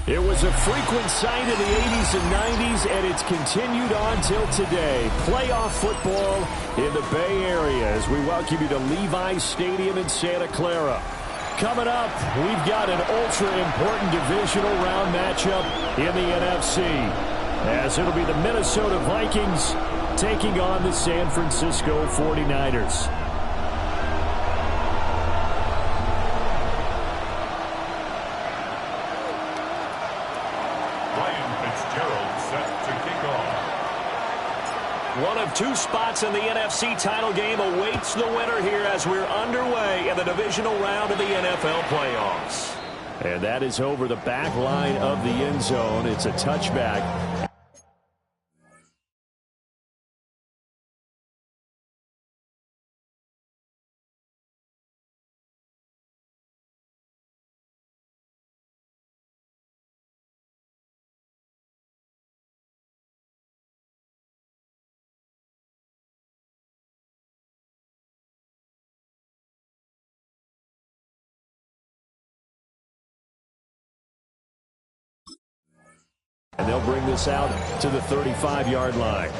It was a frequent sight in the 80s and 90s, and it's continued on till today. Playoff football in the Bay Area as we welcome you to Levi's Stadium in Santa Clara. Coming up, we've got an ultra-important divisional round matchup in the NFC, as it'll be the Minnesota Vikings taking on the San Francisco 49ers. One of two spots in the NFC title game awaits the winner here as we're underway in the divisional round of the NFL playoffs. And that is over the back line of the end zone. It's a touchback. And they'll bring this out to the 35-yard line.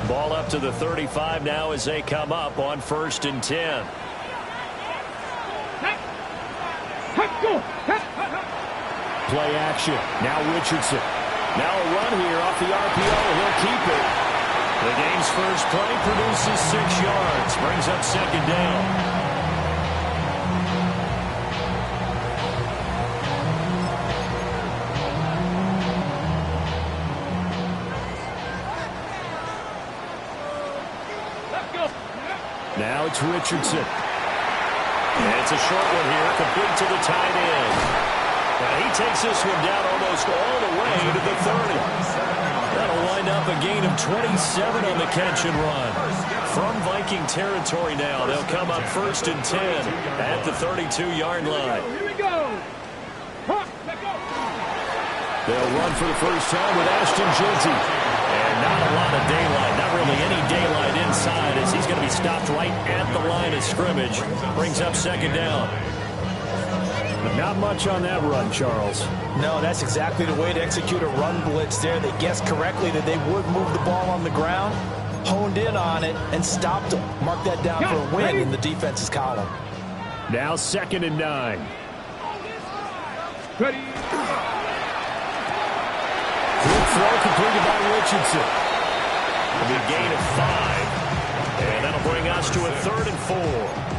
Ball up to the 35 now as they come up on 1st and 10. Play action. Now Richardson. Now a run here off the RPO. He'll keep it. The game's first play produces 6 yards. Brings up 2nd down. Now it's Richardson. And it's a short one here, complete to the tight end. And he takes this one down almost all the way to the 30. That'll wind up a gain of 27 on the catch and run. From Viking territory now, they'll come up 1st and 10 at the 32-yard line. Here we go. They'll run for the first time with Ashton Jeanty. And not a lot of daylight, not really any daylight inside as he's going to be stopped right at the line of scrimmage. Brings up 2nd down. Not much on that run, Charles. No, that's exactly the way to execute a run blitz there. They guessed correctly that they would move the ball on the ground, honed in on it, and stopped them. Mark that down for a win in the defense's column. Now 2nd and 9. Ready. Quick throw completed by Richardson. It'll be a gain of 5. And that'll bring us to a 3rd and 4.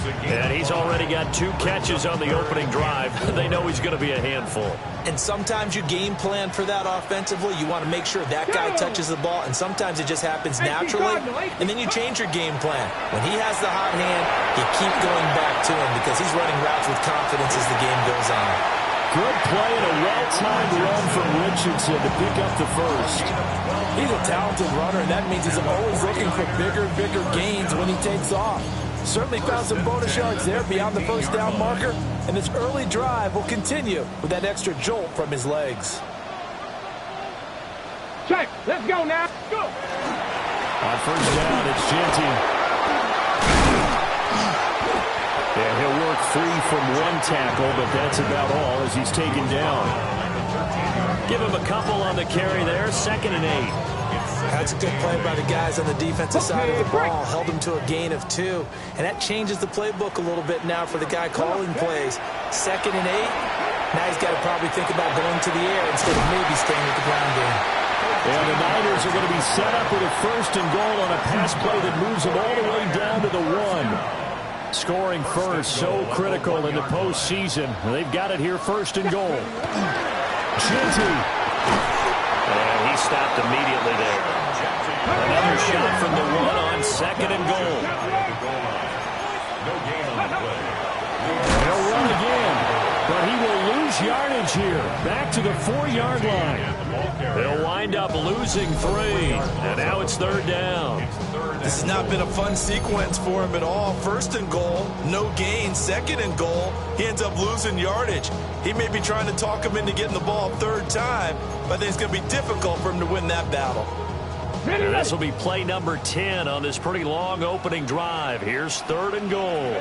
And he's already got 2 catches on the opening drive. They know he's going to be a handful. And sometimes you game plan for that offensively. You want to make sure that guy touches the ball, and sometimes it just happens naturally, and then you change your game plan. When he has the hot hand, you keep going back to him because he's running routes with confidence as the game goes on. Good play and a well-timed run from Richardson to pick up the first. He's a talented runner, and that means he's always looking for bigger gains when he takes off. Certainly found some bonus yards there beyond the first down marker, and this early drive will continue with that extra jolt from his legs. Check. Let's go now. Go. On 1st down, it's Jeanty. And he'll work free from 1 tackle, but that's about all as he's taken down. Give him a couple on the carry there. 2nd and 8. That's a good play by the guys on the defensive side of the ball. Held him to a gain of 2. And that changes the playbook a little bit now for the guy calling plays. 2nd and 8. Now he's got to probably think about going to the air instead of maybe staying with the ground game. And the Niners are going to be set up with a 1st and goal on a pass play that moves them all the way down to the 1. Scoring first, so critical in the postseason. They've got it here, 1st and goal. Jeanty. And he stopped immediately there. Another shot from the 1 on 2nd and goal. He'll run again, but he will lose yardage here. Back to the 4-yard line. They'll wind up losing 3, and now it's 3rd down. This has not been a fun sequence for him at all. 1st and goal, no gain. 2nd and goal, he ends up losing yardage. He may be trying to talk him into getting the ball 3rd time, but I think it's going to be difficult for him to win that battle. And this will be play number 10 on this pretty long opening drive. Here's 3rd and goal.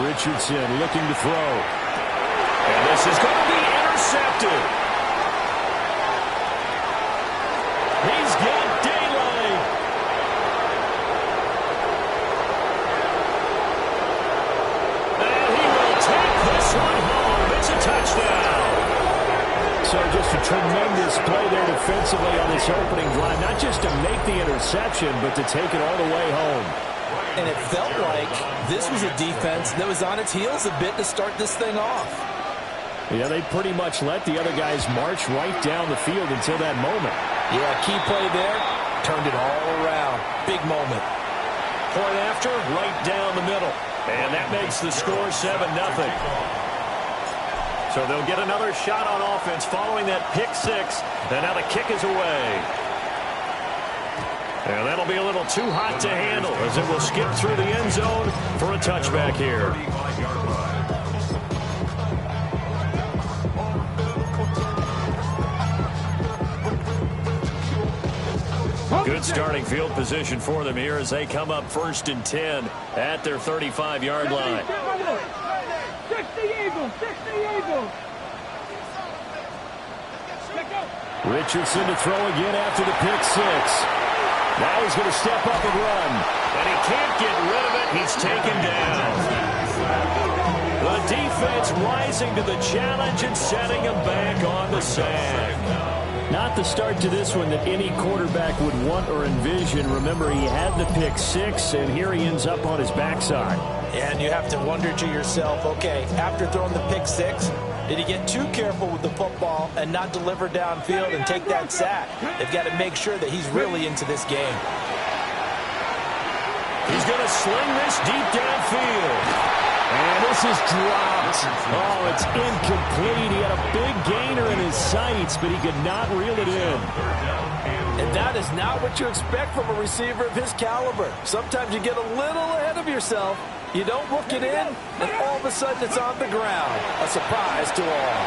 Richardson looking to throw. And this is going to be intercepted. He's got daylight. And he will take this one home. It's a touchdown. So just a tremendous play there defensively on this opening drive. Not just to make the interception, but to take it all the way home. And it felt like this was a defense that was on its heels a bit to start this thing off. Yeah, they pretty much let the other guys march right down the field until that moment. Yeah, key play there. Turned it all around. Big moment. Point after, right down the middle. And that makes the score 7-0. So they'll get another shot on offense following that pick six. And now the kick is away. And that'll be a little too hot to handle as it will skip through the end zone for a touchback here. Good starting field position for them here as they come up 1st and 10 at their 35-yard line. Richardson to throw again after the pick six. Now he's going to step up and run. And he can't get rid of it. He's taken down. The defense rising to the challenge and setting him back on the sack. Not the start to this one that any quarterback would want or envision. Remember, he had the pick six, and here he ends up on his backside. And you have to wonder to yourself, okay, after throwing the pick six, did he get too careful with the football and not deliver downfield and take that sack? They've got to make sure that he's really into this game. He's going to sling this deep downfield. And this is dropped. Oh, it's incomplete. He had a big gainer in his sights, but he could not reel it in. And that is not what you expect from a receiver of his caliber. Sometimes you get a little ahead of yourself. You don't look it in, and all of a sudden it's on the ground. A surprise to all.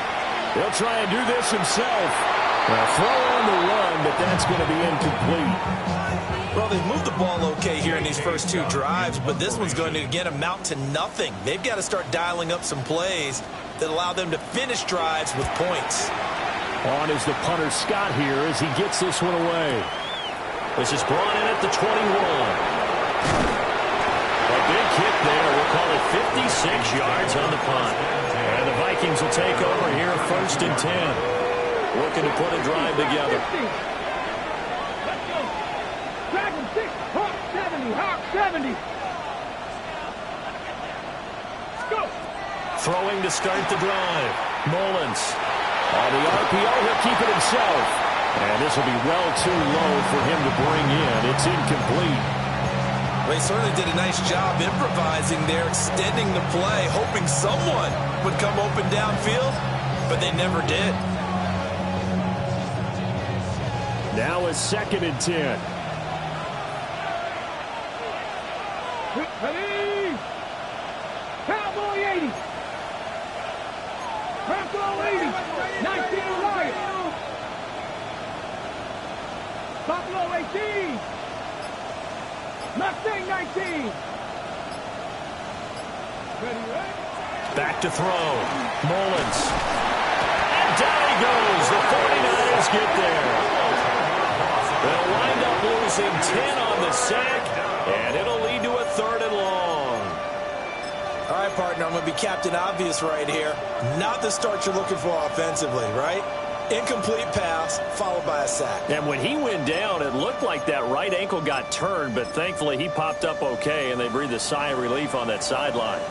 He'll try and do this himself. Well, throw on the run, but that's going to be incomplete. Well, they've moved the ball okay here in these first two drives, but this one's going to, again, amount to nothing. They've got to start dialing up some plays that allow them to finish drives with points. On is the punter, Scott, here as he gets this one away. This is brought in at the 21. A big hit there. We'll call it 56 yards on the punt. And the Vikings will take over here 1st and 10. Looking to put a drive together. Hawk 70. Go. Throwing to start the drive. Mullins. On the RPO, he'll keep it himself. And this will be well too low for him to bring in. It's incomplete. They certainly did a nice job improvising there, extending the play, hoping someone would come open downfield, but they never did. Now it's 2nd and 10. Ready? Cowboy 80. Buffalo 80. 19 Riot. Buffalo 18. Mustang 19. Ready? Back to throw. Mullins. And down he goes. The 49ers get there. They'll wind up losing 10 on the sack, and it'll lead to a 3rd and long. All right, partner, I'm going to be Captain Obvious right here. Not the start you're looking for offensively, right? Incomplete pass, followed by a sack. And when he went down, it looked like that right ankle got turned, but thankfully he popped up okay, and they breathed a sigh of relief on that sideline.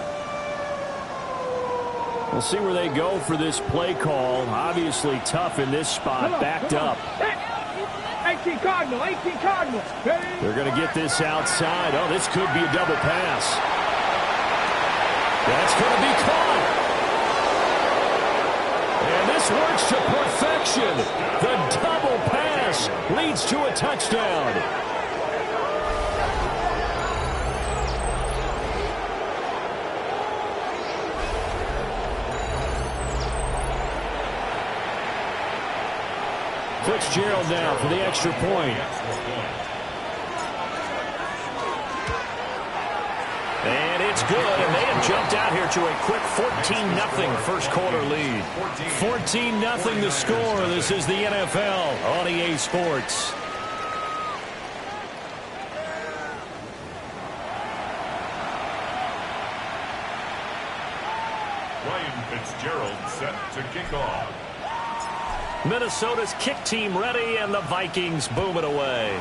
We'll see where they go for this play call. Obviously tough in this spot, backed up. 18 Cardinal. Ready? They're going to get this outside. Oh, this could be a double pass. That's going to be caught. And this works to perfection. The double pass leads to a touchdown. Fitzgerald now for the extra point. And it's good, and they have jumped out here to a quick 14-0 first quarter lead. 14-0 the score. This is the NFL on EA Sports. Ryan Fitzgerald set to kick off. Minnesota's kick team ready, and the Vikings boom it away.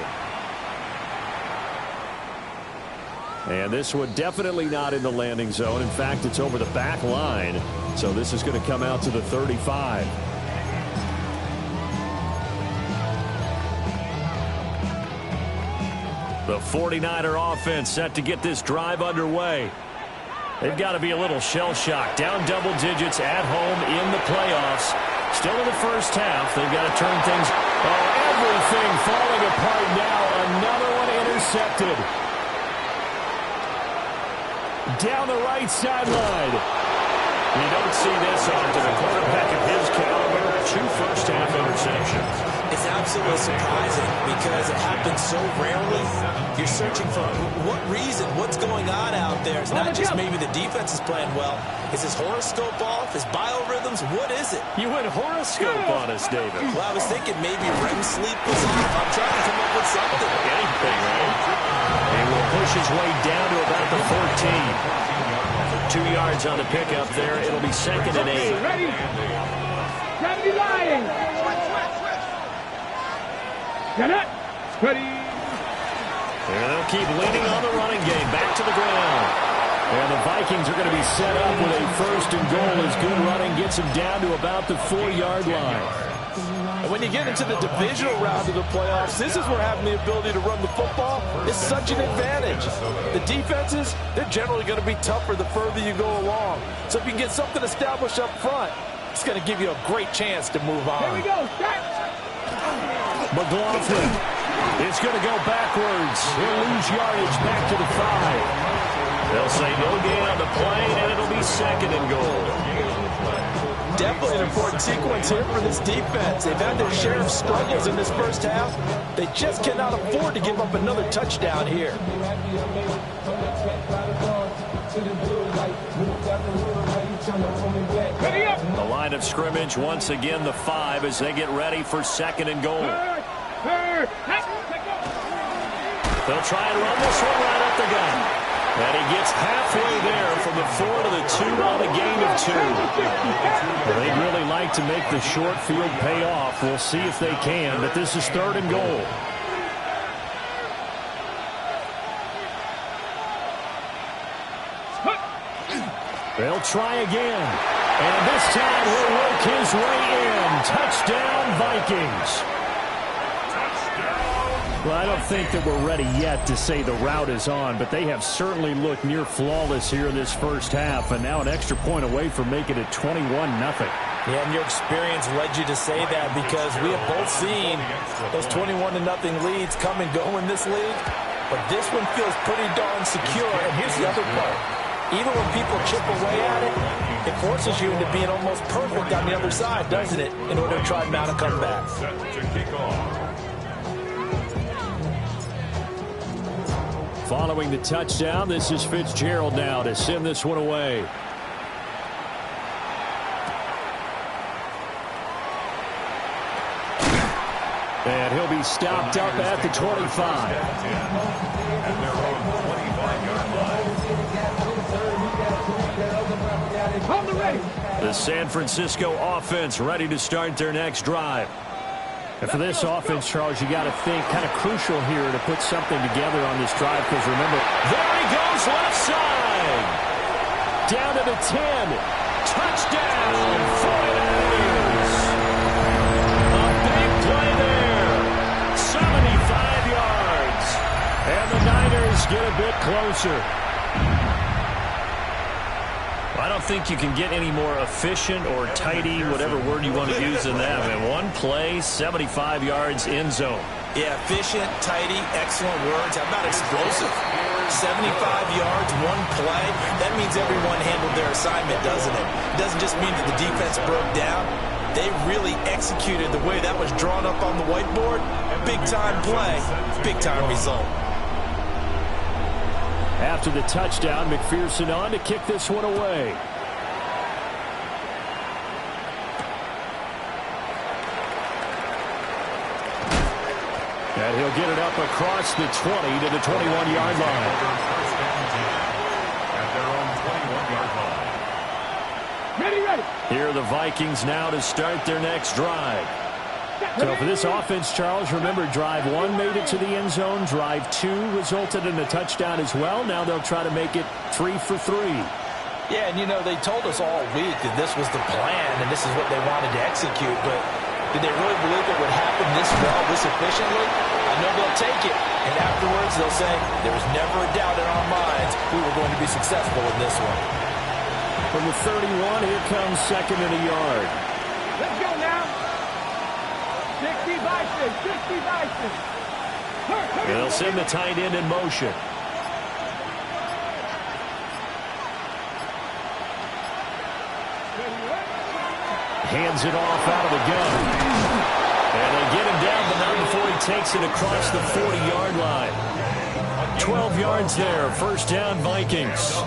And this one definitely not in the landing zone. In fact, it's over the back line. So this is going to come out to the 35. The 49er offense set to get this drive underway. They've got to be a little shell-shocked. Down double digits at home in the playoffs. Still in the first half. They've got to turn things. Oh, everything falling apart now. Another one intercepted. Down the right sideline. You don't see this often. A quarterback of his caliber, 2 first-half interceptions. It's absolutely surprising because it happens so rarely. You're searching for what reason, what's going on out there. It's not just maybe the defense is playing well. Is his horoscope off? His biorhythms? What is it? You went horoscope on us, David. Well, I was thinking maybe REM sleep was off. I'm trying to come up with something. Anything, right? He will push his way down to about the 14. 2 yards on the pickup there. It'll be 2nd and 8. Ready? Gravity lying. Get it. Ready. And they'll keep leaning on the running game. Back to the ground. And the Vikings are going to be set up with a 1st and goal as good running gets them down to about the 4-yard line. And when you get into the divisional round of the playoffs, this is where having the ability to run the football is such an advantage. The defenses, they're generally going to be tougher the further you go along. So if you can get something established up front, it's going to give you a great chance to move on. Here we go. Start. McLaughlin is going to go backwards. He'll lose yardage back to the 5. They'll say no gain on the play, and it'll be 2nd and goal. Definitely an important sequence here for this defense. They've had their share of struggles in this first half. They just cannot afford to give up another touchdown here. The line of scrimmage, once again, the 5 as they get ready for 2nd and goal. They'll try and run this one right up the gut. And he gets halfway there from the 4 to the 2 on a gain of 2. Well, they'd really like to make the short field pay off. We'll see if they can, but this is 3rd and goal. They'll try again. And this time he'll work his way in. Touchdown, Vikings. Well, I don't think that we're ready yet to say the route is on, but they have certainly looked near flawless here in this first half, and now an extra point away from making it 21-0. Yeah, and your experience led you to say that because we have both seen those 21-0 leads come and go in this league, but this one feels pretty darn secure, and here's the other part. Even when people chip away at it, it forces you into being almost perfect on the other side, doesn't it, in order to try and mount a comeback. Set to kick off. Following the touchdown, this is Fitzgerald now to send this one away. And he'll be stopped up at the 25. And they're on the 25-yard line. The San Francisco offense ready to start their next drive. And for this offense, Charles, you got to think kind of crucial here to put something together on this drive because remember, there he goes left side. Down to the 10. Touchdown, 49ers. A big play there. 75 yards. And the Niners get a bit closer. I don't think you can get any more efficient or tidy, whatever word you want to use in that. I mean, one play, 75 yards, end zone. Yeah, efficient, tidy, excellent words. How about explosive? 75 yards, one play. That means everyone handled their assignment, doesn't it? It doesn't just mean that the defense broke down. They really executed the way that was drawn up on the whiteboard. Big-time play, big-time result. After the touchdown, McPherson on to kick this one away. And he'll get it up across the 20 to the 21-yard line. At their own 21-yard line. Ready. Here are the Vikings now to start their next drive. So for this offense, Charles, remember, drive 1 made it to the end zone. Drive 2 resulted in a touchdown as well. Now they'll try to make it 3 for 3. Yeah, and you know, they told us all week that this was the plan and this is what they wanted to execute, but did they really believe it would happen this well, this efficiently? I know they'll take it, and afterwards they'll say, there was never a doubt in our minds we were going to be successful in this one. From the 31, here comes second and a yard. Let's go now. 60 by 6. 60 by 6. They'll send the tight end in motion. Hands it off out of the gun. And they get him down, but not before he takes it across the 40-yard line. 12 yards there. First down, Vikings.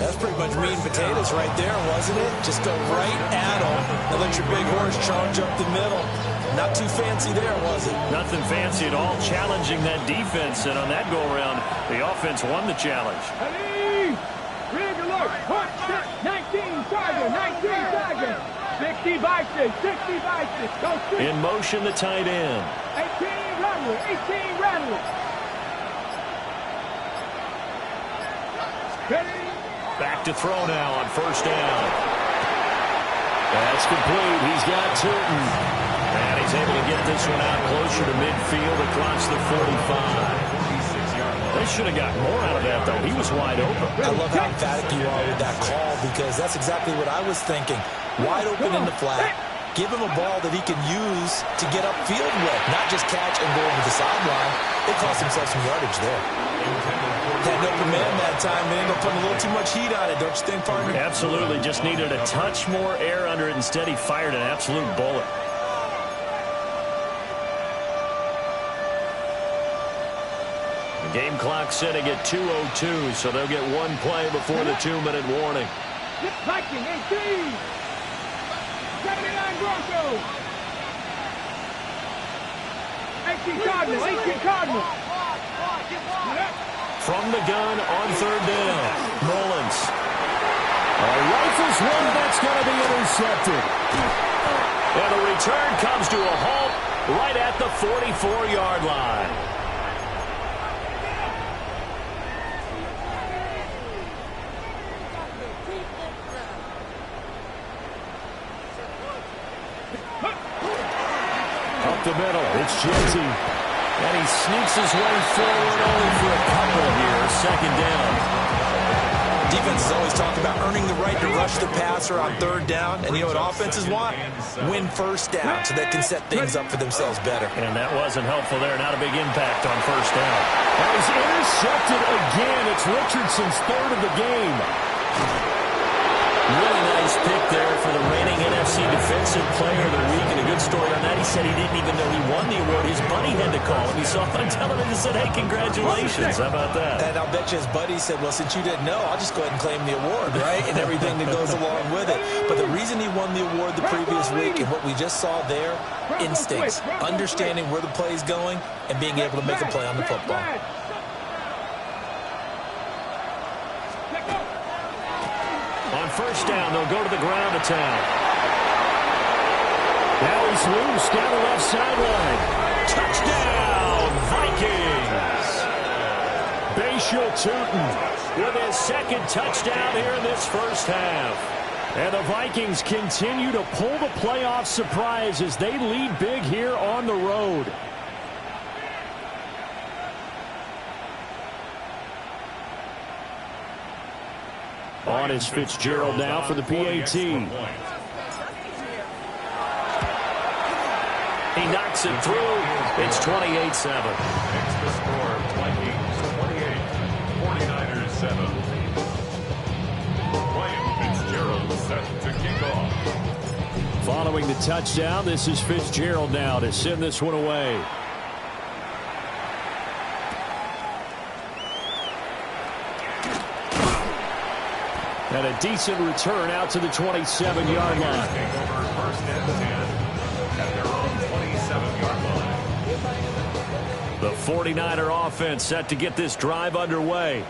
That's pretty much meat and potatoes right there, wasn't it? Just go right at them and let your big horse charge up the middle. Not too fancy there, was it? Nothing fancy at all, challenging that defense. And on that go-around, the offense won the challenge. Ready. Rig alert. Hunt, 19 Tiger. 19 Tiger. 60 by 6. 60 by 6. Go 6. In motion, the tight end. 18 Rattler. 18 Rattler. Ready. Back to throw now on first down. That's complete. He's got Tilton. And he's able to get this one out closer to midfield across the 45. They should have got more out of that, though. He was wide open. I love how emphatic you are with that call because that's exactly what I was thinking. Wide open in the flat. Give him a ball that he can use to get upfield with, not just catch and go over the sideline. They cost themselves some yardage there. Had no command that time and ended up putting a little too much heat on it, don't you think, partner? Absolutely. Just needed a touch more air under it. Instead, he fired an absolute bullet. The game clock setting at 2:02, so they'll get one play before the 2-minute warning. Viking 18. 79 Broncos. 18 Cardinal. 18 Cardinal. From the gun on third down, Mullins. Rifles one that's going to be intercepted. And the return comes to a halt right at the 44-yard line. Up the middle, it's Jesse. And he sneaks his way forward only for a couple here. Second down. Defense is always talking about earning the right to rush the passer on third down. And you know what offenses want? Win first down so they can set things up for themselves better. And that wasn't helpful there. Not a big impact on first down. That was intercepted again. It's Richardson's third of the game. Really nice pick there for the reigning NFC Defensive Player of the Week. And a good story on that. He said he didn't even know he won the award. His buddy had to call him. He saw it on television and said, hey, congratulations. How about that? And I'll bet you his buddy said, well, since you didn't know, I'll just go ahead and claim the award, right? And everything that goes along with it. But the reason he won the award the previous week and what we just saw there, instincts, understanding where the play is going and being able to make a play on the football. On first down, they'll go to the ground attack. Now he's loose down the left sideline. Touchdown, Vikings! Bashal Tootin with his second touchdown here in this first half. And the Vikings continue to pull the playoff surprise as they lead big here on the road. On is Fitzgerald now for the PAT. He knocks it through. It's 28-7. Makes the score Vikings 28, 49ers 7. Ryan Fitzgerald set to kick off. Following the touchdown, this is Fitzgerald now to send this one away. And a decent return out to the 27-yard line. First and 10 at their own 27-yard line. The 49er offense set to get this drive underway.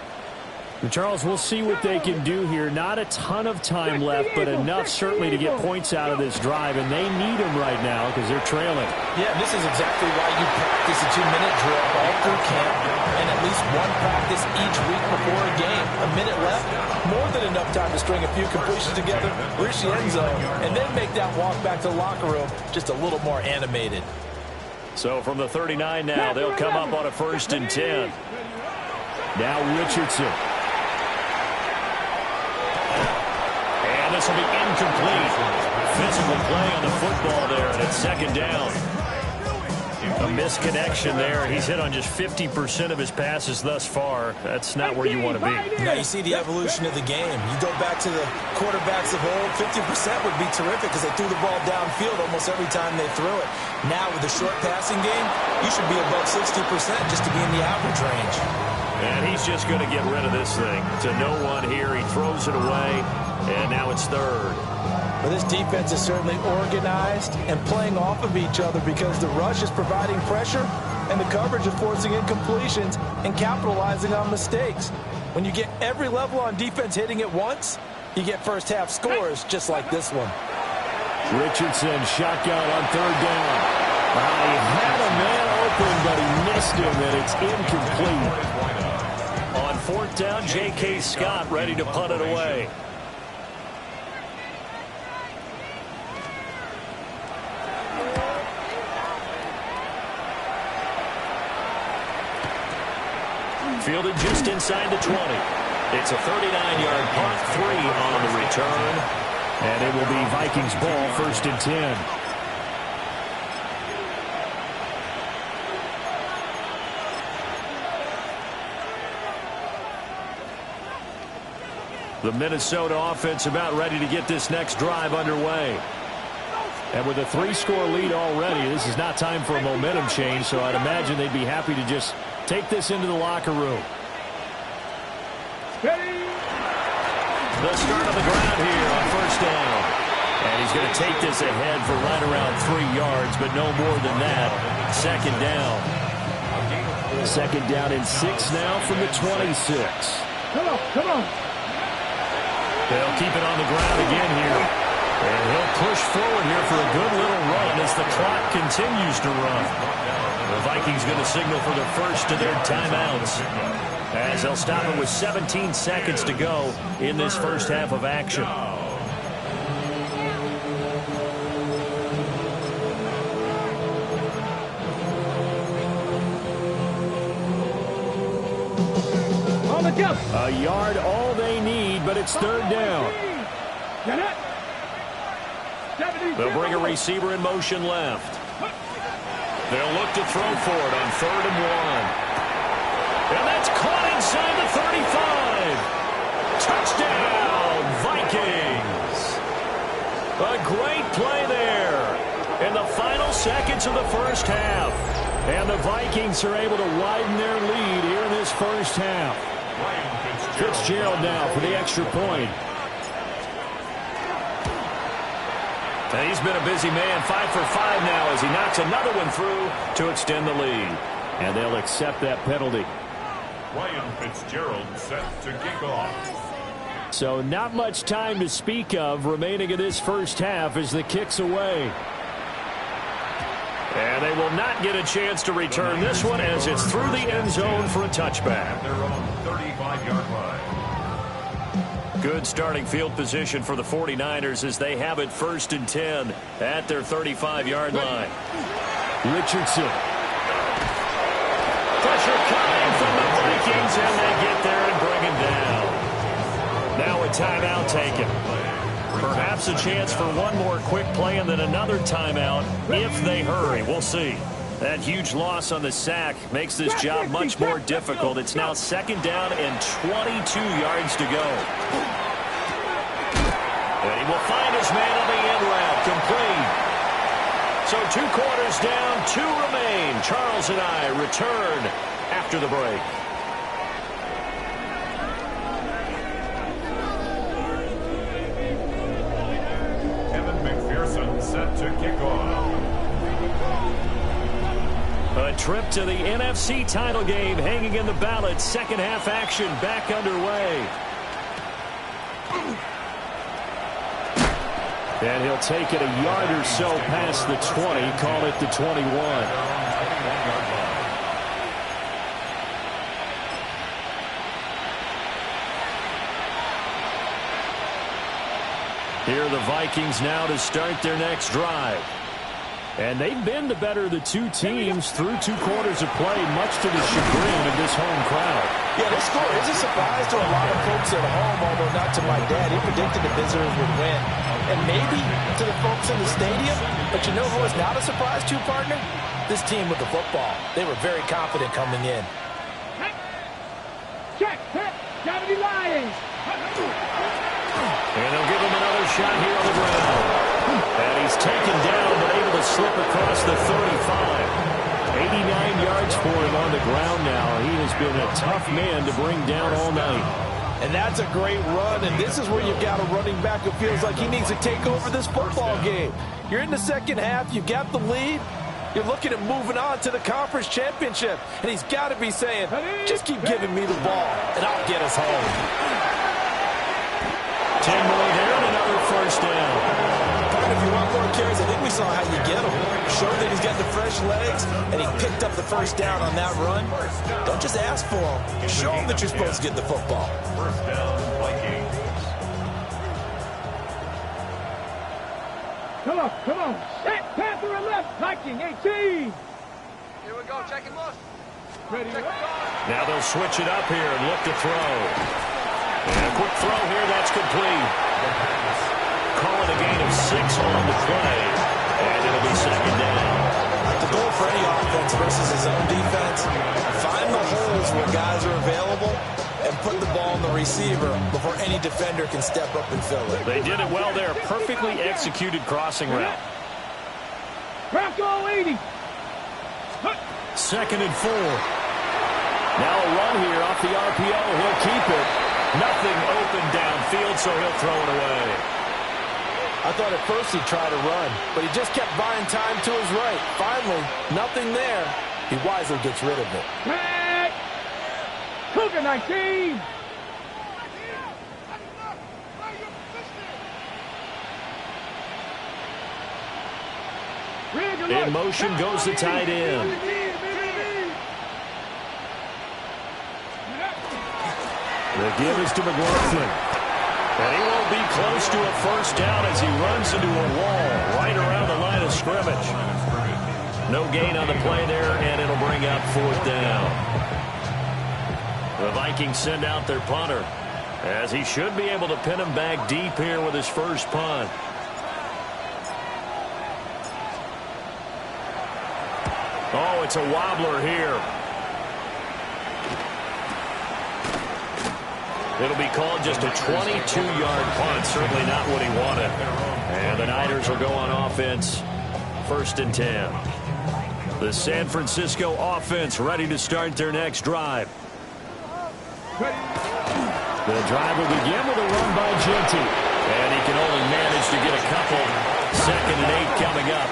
And Charles, we'll see what they can do here. Not a ton of time left, but enough certainly to get points out of this drive, and they need them right now because they're trailing. Yeah, this is exactly why you practice a 2-minute drill all through camp and at least one practice each week before a game. A minute left, more than enough time to string a few completions together, reach the end zone, and then make that walk back to the locker room just a little more animated. So from the 39 now, they'll come up on a 1st and 10. Now Richardson. And this will be incomplete. Physical play on the football there, and it's 2nd down. A misconnection there. He's hit on just 50% of his passes thus far. That's not where you want to be. Now you see the evolution of the game. You go back to the quarterbacks of old, 50% would be terrific because they threw the ball downfield almost every time they threw it. Now with the short passing game, you should be above 60% just to be in the average range. And he's just going to get rid of this thing. To no one here. He throws it away, and now it's 3rd. Well, this defense is certainly organized and playing off of each other because the rush is providing pressure and the coverage is forcing incompletions and capitalizing on mistakes. When you get every level on defense hitting at once, you get first half scores just like this one. Richardson shotgun on 3rd down. He had a man open, but he missed him, and it's incomplete. On 4th down, J.K. Scott ready to punt it away. Fielded just inside the 20. It's a 39-yard punt, 3 on the return. And it will be Vikings ball, 1st and 10. The Minnesota offense about ready to get this next drive underway. And with a 3-score lead already, this is not time for a momentum change, so I'd imagine they'd be happy to just take this into the locker room. The start of the ground here on 1st down. And he's going to take this ahead for right around 3 yards, but no more than that. 2nd down. 2nd down and 6 now from the 26. Come on. They'll keep it on the ground again here. And he'll push forward here for a good little run as the clock continues to run. The Vikings going to signal for the first of their timeouts, as they'll stop it with 17 seconds to go in this first half of action. On the jump. A yard all they need, but it's 3rd down. They'll bring a receiver in motion left. They'll look to throw for it on 3rd and 1. And that's caught inside the 35. Touchdown, Vikings. A great play there in the final seconds of the first half. And the Vikings are able to widen their lead here in this first half. Fitzgerald now for the extra point. And he's been a busy man, 5 for 5 now as he knocks another one through to extend the lead. And they'll accept that penalty. Ryan Fitzgerald set to kick off. So not much time to speak of remaining in this first half as the kick's away. And they will not get a chance to return this one as it's through the end zone for a touchback. Their own 35-yard line. Good starting field position for the 49ers as they have it 1st and 10 at their 35-yard line. Richardson. Pressure coming from the Vikings, and they get there and bring him down. Now a timeout taken. Perhaps a chance for one more quick play and then another timeout if they hurry. We'll see. That huge loss on the sack makes this job much more difficult. It's now 2nd down and 22 yards to go. And he will find his man on the end route, complete. So 2 quarters down, 2 remain. Charles and I return after the break. Set to kick off. A trip to the NFC title game hanging in the balance. Second half action back underway. And he'll take it a yard or so past the 20. Call it the 21. Here are the Vikings now to start their next drive. And they've been the better of the 2 teams through 2 quarters of play, much to the chagrin of this home crowd. Yeah, this score is a surprise to a lot of folks at home, although not to my dad. He predicted the visitors would win. And maybe to the folks in the stadium. But you know who was not a surprise to, partner? This team with the football. They were very confident coming in. Check, gotta be lying. And they'll give him another shot here on the ground. And he's taken down, but able to slip across the 35. 89 yards for him on the ground now. He has been a tough man to bring down all night. And that's a great run, and this is where you've got a running back who feels like he needs to take over this football game. You're in the second half, you've got the lead. You're looking at moving on to the conference championship. And he's got to be saying, just keep giving me the ball, and I'll get us home. 10 more there and another first down. But if you want more carries, I think we saw how you get him. Showed that he's got the fresh legs, and he picked up the first down on that run. Don't just ask for him. Show him that you're supposed to get the football. First down, Vikings. Come on. Set, pass to the left. Viking, 18. Here we go, check and look. Ready, Now they'll switch it up here and look to throw. And a quick throw here, that's complete. Call it a gain of 6 on the play. And it'll be second down. The goal for any offense versus his own defense, find the holes where guys are available and put the ball in the receiver before any defender can step up and fill it. They did it well there. Perfectly executed crossing route. Bronco 80. Second and 4. Now a run here off the RPO. He'll keep it. Nothing open downfield, so he'll throw it away. I thought at first he'd try to run, but he just kept buying time to his right. Finally, nothing there. He wisely gets rid of it. Back. Cougar 19. In motion goes the tight end. The give is to McLaughlin. And he won't be close to a first down as he runs into a wall right around the line of scrimmage. No gain on the play there, and it'll bring up fourth down. The Vikings send out their punter, as he should be able to pin him back deep here with his first punt. Oh, it's a wobbler here. It'll be called just a 22-yard punt. Certainly not what he wanted. And the Niners will go on offense. First and 10. The San Francisco offense ready to start their next drive. The drive will begin with a run by Genty. And he can only manage to get a couple. Second and 8 coming up.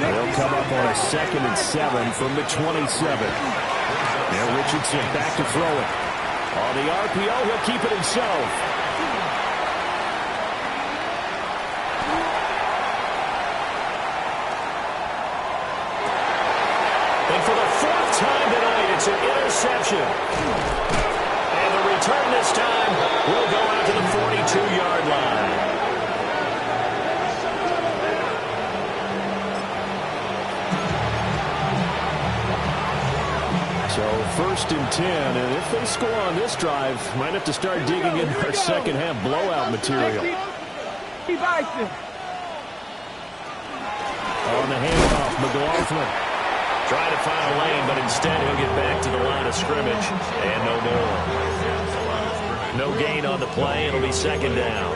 They'll come up on a second and 7 from the 27. Now Richardson back to throw it. On the RPO, he'll keep it himself. And for the 4th time tonight, it's an interception. And the return this time will go out to the 42-yard line. So first and 10, and if they score on this drive, might have to start digging into our second half blowout material. On the handoff, McLaughlin trying to find a lane, but instead he'll get back to the line of scrimmage and no more. No gain on the play. It'll be second down.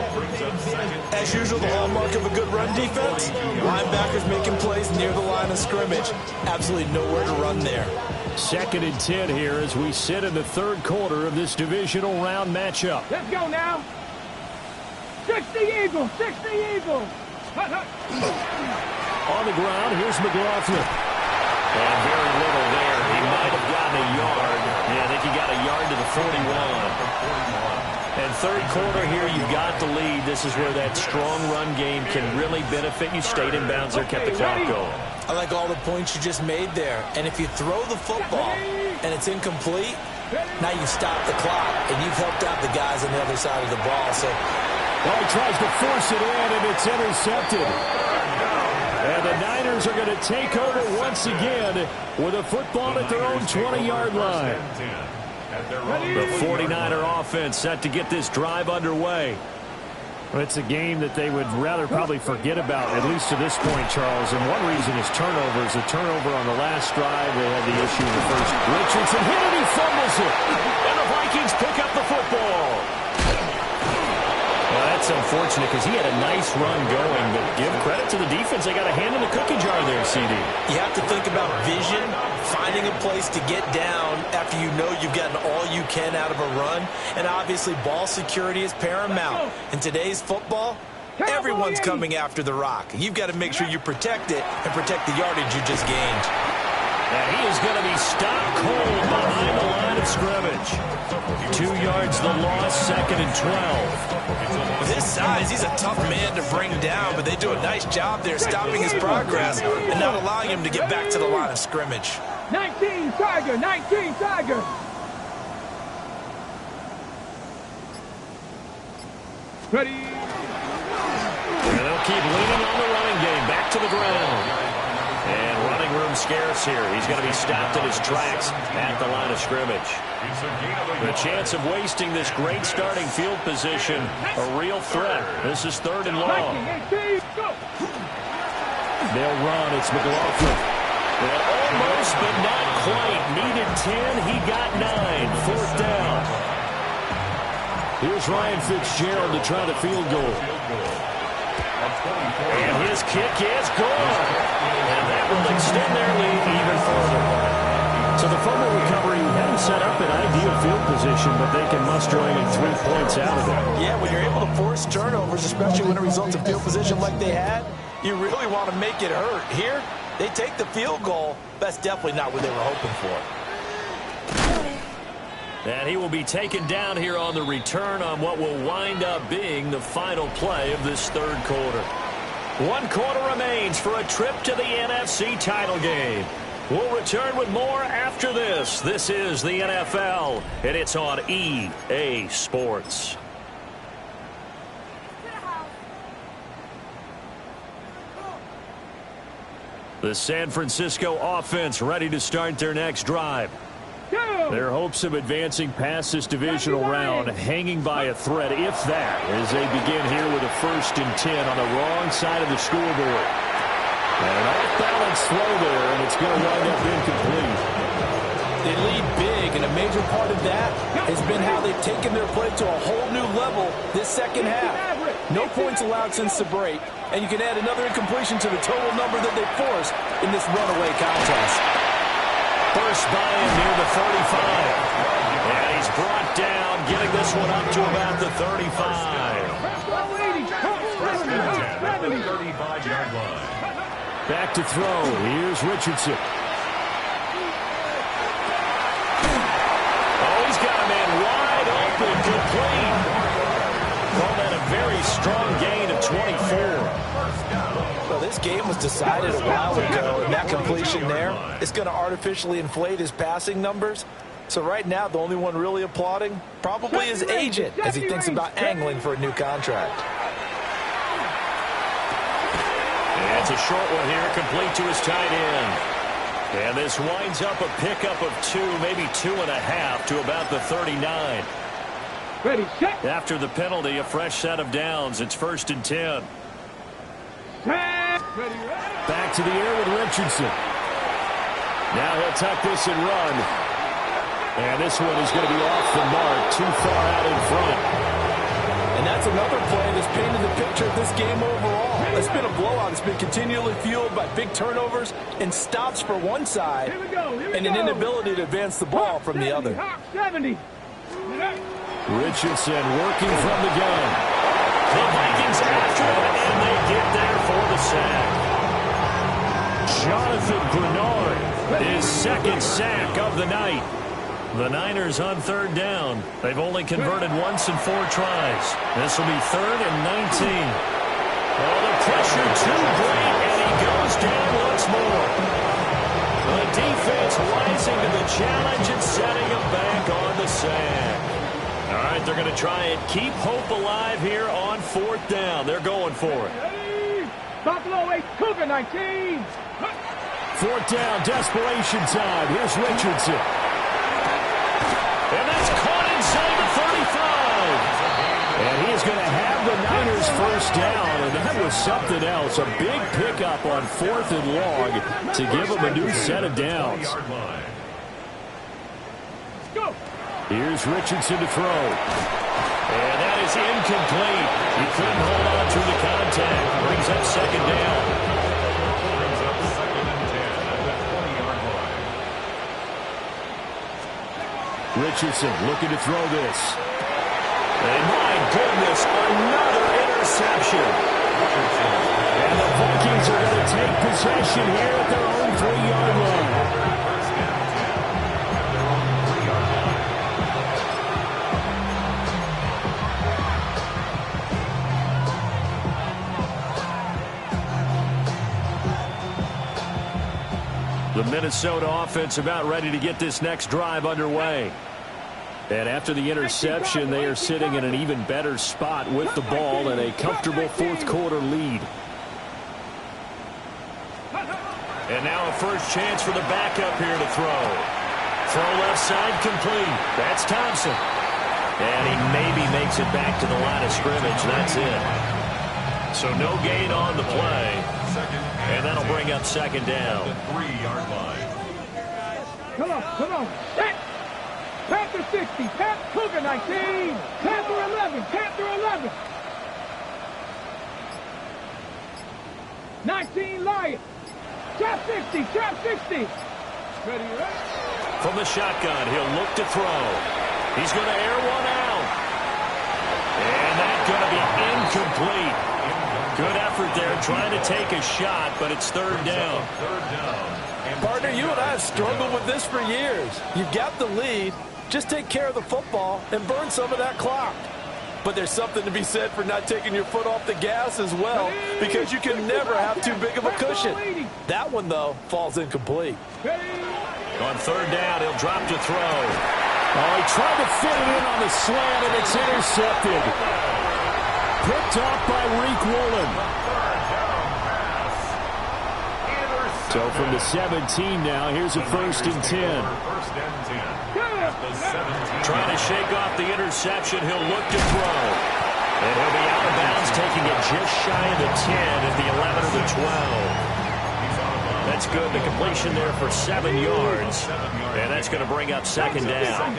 As usual, the hallmark of a good run defense, linebackers making plays near the line of scrimmage. Absolutely nowhere to run there. 2nd and 10 here as we sit in the third quarter of this divisional round matchup. Let's go now. 60 Eagles, 60 Eagles. Hut, hut. On the ground, here's McLaughlin. And very little there. He might have gotten a yard. Yeah, I think he got a yard to the 41. And third quarter here, you've got the lead. This is where that strong run game can really benefit you. Stayed in bounds there, kept the clock going. I like all the points you just made there. And if you throw the football and it's incomplete, now you stop the clock, and you've helped out the guys on the other side of the ball. So, well, he tries to force it in, and it's intercepted. And the Niners are going to take over once again with a football at their own 20-yard line. The 49er offense set to get this drive underway. Well, it's a game that they would rather probably forget about, at least to this point, Charles. And one reason is turnovers. A turnover on the last drive. They had the issue in the first. Richardson hit it, he fumbles it. And the Vikings pick up the football. Well, that's unfortunate because he had a nice run going, but give credit to the defense. They got a hand in the cookie jar there, CD. you have to think about vision, finding a place to get down after you know you've gotten all you can out of a run. And obviously, ball security is paramount. In today's football, everyone's coming after the rock. You've got to make sure you protect it and protect the yardage you just gained. And he is going to be stopped cold behind the line of scrimmage. 2 yards the loss, 2nd and 12. With his size, he's a tough man to bring down, but they do a nice job there stopping his progress and not allowing him to get back to the line of scrimmage. 19 Tiger, 19 Tiger. Ready. And they'll keep leaning on the running game. Back to the ground. And running room scarce here. He's going to be stopped in his tracks at the line of scrimmage. The chance of wasting this great starting field position, a real threat. This is 3rd and long. They'll run. It's McLaughlin. And almost, but not quite. Needed 10. He got 9. 4th down. Here's Ryan Fitzgerald to try the field goal. And his kick is gone. And that will extend their lead even further. So the fumble recovery hadn't set up an ideal field position, but they can muster only 3 points out of it. Yeah, when you're able to force turnovers, especially when it results in field position like they had, you really want to make it hurt. Here, they take the field goal. That's definitely not what they were hoping for. And he will be taken down here on the return on what will wind up being the final play of this third quarter. 1 quarter remains for a trip to the NFC title game. We'll return with more after this. This is the NFL, and it's on EA Sports. The San Francisco offense ready to start their next drive. Their hopes of advancing past this divisional round hanging by a thread, if that, as they begin here with a 1st and 10 on the wrong side of the scoreboard. And an off-balance throw there, and it's going to wind up incomplete. They lead big, and a major part of that has been how they've taken their play to a whole new level this second half. No points allowed since the break, and you can add another incompletion to the total number that they forced in this runaway contest. First by him near the 35. And he's brought down, getting this one up to about the 35. 35-yard line. Back to throw. Here's Richardson. Oh, he's got a man wide open, complete. Call that a very strong gain of 24. Well, this game was decided a while ago, and that completion there is going to artificially inflate his passing numbers. So right now, the only one really applauding probably his agent as he thinks about angling for a new contract. And it's a short one here, complete to his tight end. And this winds up a pickup of 2, maybe 2.5 to about the 39. Ready, set. After the penalty, a fresh set of downs. It's 1st and 10. Back to the air with Richardson. Now he'll tuck this and run. And this one is going to be off the mark, too far out in front. And that's another play that's painted the picture of this game overall. It's been a blowout. It's been continually fueled by big turnovers and stops for one side and an inability to advance the ball from the other. 70. Richardson working from the gun. The Vikings after it, and they get there for the sack. Jonathan Grenard, his second sack of the night. The Niners on third down. They've only converted once in 4 tries. This will be 3rd and 19. Oh, the pressure too great, and he goes down once more. The defense rising to the challenge and setting him back on the sack. All right, they're going to try and keep hope alive here on 4th down. They're going for it. Buffalo 8, Cougar 19. 4th down, desperation time. Here's Richardson. And that's caught inside the 35. And he's going to have the Niners first down, and that was something else. A big pickup on 4th and long to give them a new set of downs. Here's Richardson to throw. And that is incomplete. He couldn't hold on through the contact. Brings up 2nd down. Brings up 2nd and 10 at the 20-yard line. Richardson looking to throw this. And my goodness, another interception. And the Vikings are going to take possession here at their own 3-yard line. First and 10 at their own 3-yard line. The Minnesota offense about ready to get this next drive underway. And after the interception, they are sitting in an even better spot with the ball and a comfortable 4th quarter lead. And now a first chance for the backup here to throw. Throw left side complete. That's Thompson. And he maybe makes it back to the line of scrimmage. That's it. So no gain on the play. And that'll bring up 2nd down. The 3-yard line. Come on. Set. Panther 60. Cougar 19. Panther 11. Panther 11. 19 Lions. Trap 60. Trap 60. Ready? From the shotgun, he'll look to throw. He's going to air one out. And that's going to be incomplete. Good effort there trying to take a shot, but it's 3rd down. Partner, you and I have struggled with this for years. You've got the lead. Just take care of the football and burn some of that clock. But there's something to be said for not taking your foot off the gas as well, because you can never have too big of a cushion. That one, though, falls incomplete. On 3rd down, he'll drop to throw. Oh, he tried to fit it in on the slant, and it's intercepted. Picked off by Reek Woolen. So from the 17 now, here's a 1st and 10. 1st and 10 at the 17. Trying to shake off the interception. He'll look to throw. And he'll be out of bounds, taking it just shy of the 10 at the 11 or the 12. That's good. The completion there for 7 yards. And that's going to bring up 2nd down.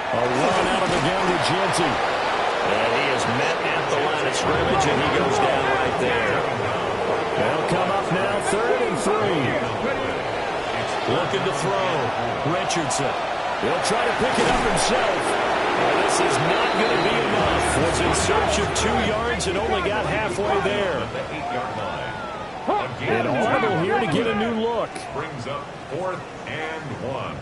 A run out of the gun with Genty. And he is met at the line of scrimmage, and he goes down right there. They'll come up now, 3rd and 3. Looking to throw. Richardson. He'll try to pick it up himself. Well, this is not going to be enough. Was in search of 2 yards and only got halfway there. The 8-yard line. An audible here to get a new look. Brings up 4th and 1.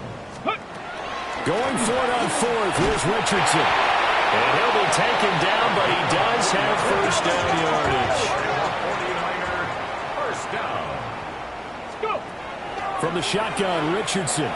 Going for it on 4th. Here's Richardson. And he'll be taken down, but he does have first down yardage. 49er, first down. Let's go. From the shotgun, Richardson.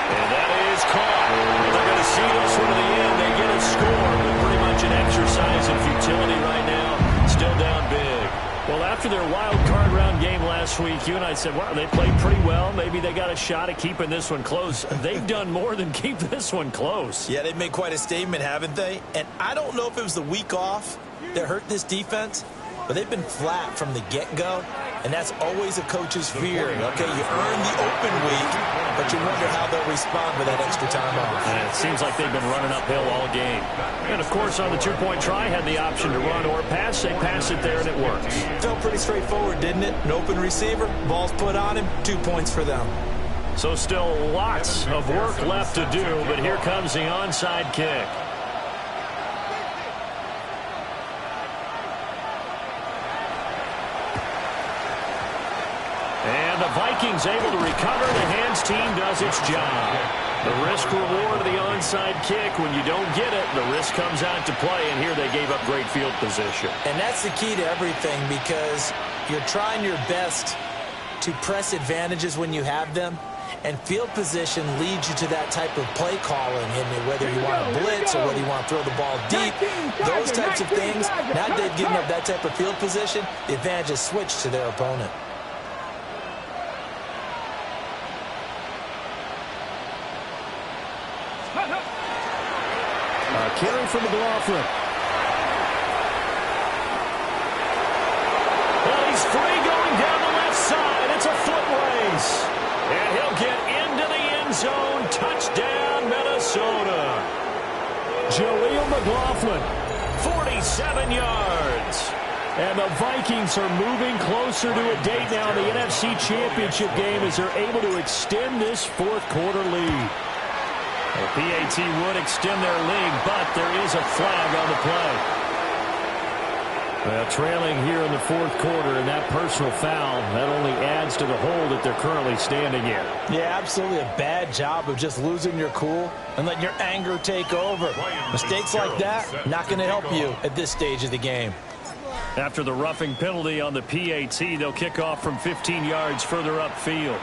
And that is caught. They're going to see this one to the end. They get a score, but pretty much an exercise in futility right now. Still down big. Well, after their wild card round game last week, you and I said, well, they played pretty well. Maybe they got a shot at keeping this one close. They've done more than keep this one close. Yeah, they've made quite a statement, haven't they? And I don't know if it was the week off that hurt this defense, but they've been flat from the get-go. And that's always a coach's fear. Okay, you earn the open week, but you wonder how they'll respond with that extra time off. And it seems like they've been running uphill all game. And, of course, on the two-point try, had the option to run or pass. They pass it there, and it works. Felt pretty straightforward, didn't it? An open receiver, ball's put on him, 2 points for them. So still lots of work left to do, but here comes the onside kick. And the Vikings able to recover. The hands team does its job. The risk reward of the onside kick. When you don't get it, the risk comes out to play, and here they gave up great field position. And that's the key to everything, because you're trying your best to press advantages when you have them, and field position leads you to that type of play calling, and whether you want to blitz or whether you want to throw the ball deep, those types of things. Now that they've given up that type of field position, the advantage is switched to their opponent. Carry from McLaughlin. Well, he's free going down the left side. It's a foot race. And he'll get into the end zone. Touchdown, Minnesota. Jaleel McLaughlin. 47 yards. And the Vikings are moving closer to a date now in the NFC Championship game as they're able to extend this fourth-quarter lead. The PAT would extend their lead, but there is a flag on the play. Well, trailing here in the fourth quarter, and that personal foul, that only adds to the hole that they're currently standing in. Yeah, absolutely a bad job of just losing your cool and letting your anger take over. Mistakes like that, not going to help you at this stage of the game. After the roughing penalty on the PAT, they'll kick off from 15 yards further upfield.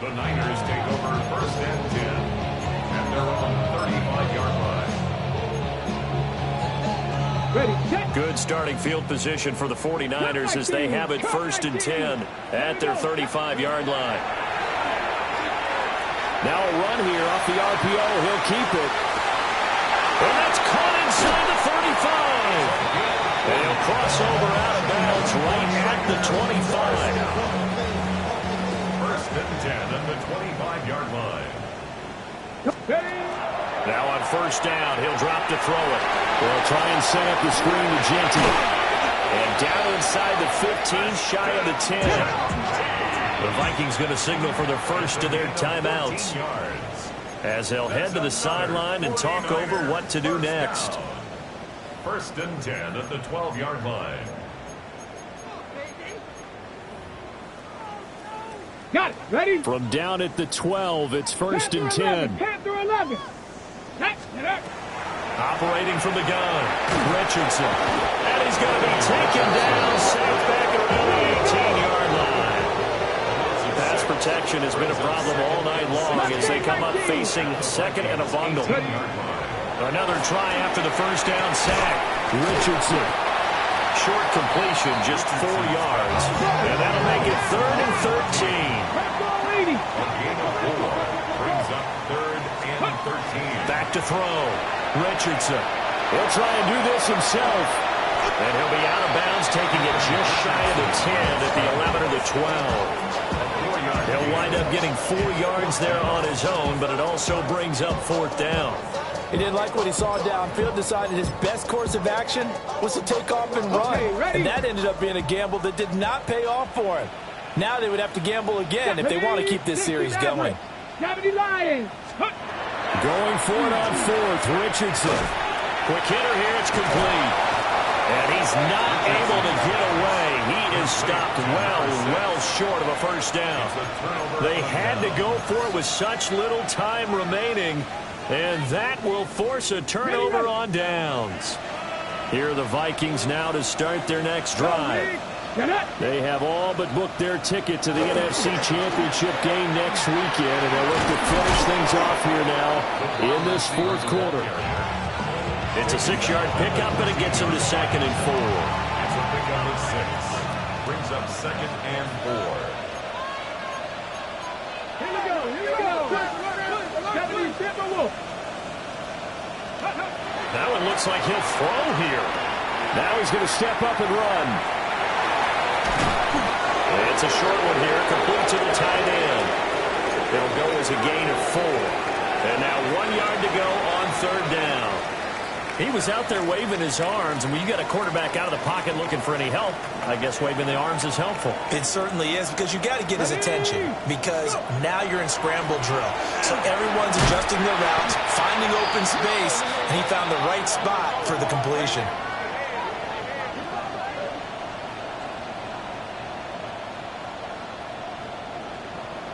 The Niners take over first and 10 at their own 35-yard line. Ready, set. Good starting field position for the 49ers as they have it first and 10 at their 35-yard line. Now a run here off the RPO. He'll keep it. And that's caught inside the 35. And he'll cross over out of bounds right at the 25. First and 10 at the 25-yard line. Now on first down, he'll drop to throw it. They'll try and set up the screen to Genty. And down inside the 15, shy of the 10. The Vikings going to signal for their first of their timeouts, as they'll head to the sideline and talk over what to do next. First and 10 at the 12-yard line. Got it. Ready? From down at the 12, it's first and 10. 10 through 11. Operating from the gun, Richardson. And he's going to be taken down, safe back around the 18-yard line. Pass protection has been a problem all night long as they come up facing second and a bundle. Another try after the first down sack. Richardson. Short completion, just 4 yards. And that'll make it 3rd and 13. A gain of 4 brings up 3rd and 13. Back to throw. Richardson. He'll try and do this himself. And he'll be out of bounds, taking it just shy of the 10 at the 11 or the 12. He'll wind up getting 4 yards there on his own, but it also brings up 4th down. He didn't like what he saw downfield, decided his best course of action was to take off and run. And that ended up being a gamble that did not pay off for him. Now they would have to gamble again if they want to keep this series going. 70 Lions. Going for it on 4th, Richardson. Quick hitter here, it's complete. And he's not able to get away. He is stopped well short of a first down. They had to go for it with such little time remaining, and that will force a turnover on downs. Here are the Vikings now to start their next drive. They have all but booked their ticket to the NFC Championship game next weekend, and they'll look to finish things off here now in this fourth quarter. It's a 6-yard pickup, and it gets them to 2nd and 4. It's a pickup of 6. Brings up 2nd and 4. Here we go. 70 Timberwolves. That one looks like he'll throw here. Now he's going to step up and run. It's a short one here, complete to the tight end. It'll go as a gain of 4. And now 1 yard to go on third down. He was out there waving his arms, and when you got a quarterback out of the pocket looking for any help, I guess waving the arms is helpful. It certainly is, because you got to get his attention, because now you're in scramble drill. So everyone's adjusting their routes, finding open space, and he found the right spot for the completion.